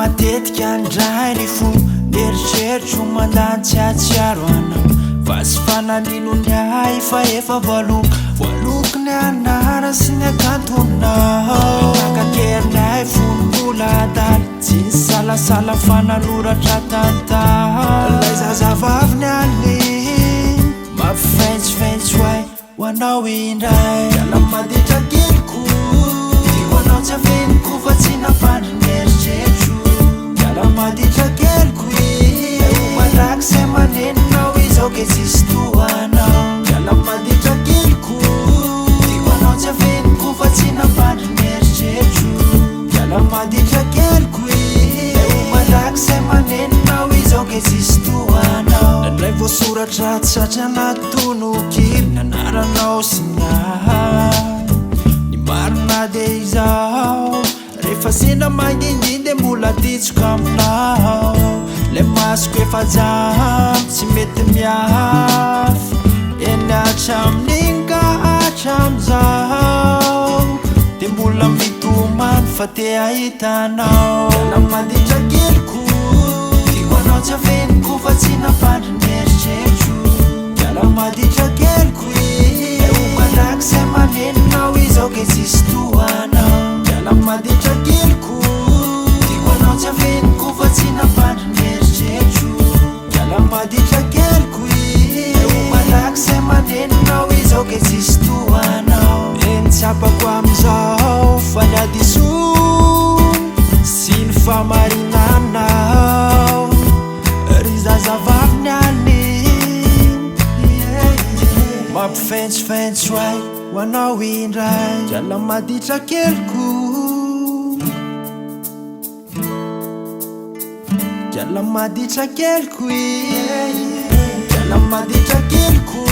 matetika andray ny fo eritreritro mandany tsiatsiaro anao fa sy fananino ny ahy fa efa voaloko ny anara sy ny akantonao nakakerinay fonon'ola adaly tsy ny salasala fananoratra tantara lay zazavavy ny any mampifentsifentsy hoay hoanao indray ala maditra keliko tiako anao tsy afeniko fa tsy napandry ny eritreritro ala maditra keliko mandraky zay maneninao izao ke tsisy tohanao ala maditra keliko tiako anao tsy afeniko fa tsy napandry ny eritreritro ala maditra keliko mandraky zay maneninao izao ke tsisy tohanao nandray voasoratra tsatra natonoky nanaranao sy niahy ny marina de izao rehefa sendra manginginy mbola titsoka aminao le masoko efa jamy tsy mety miafy eny hatramin'igny ka hatram'izao de mbola mitomany fa te ahitanao ala maditra keliko tiako anao tsy afeniko fa tsy napandry ny eritreritro ala maditra keliko mandraky zay maneninao izao ke tsisy tohanao ala maditra keliko tiako anao tsy afeniko fa tsy napandry ny eritreritro ala maditra keliko mandraky zay maneninao izao ke tsisy tohanao eny tsapako amizao fa ny adiso sy ny famarinanao ry zazavavy ny any mampifentsifentsy hoay hoanao indray ala maditra keliko ala maditra keliko ala maditra keliko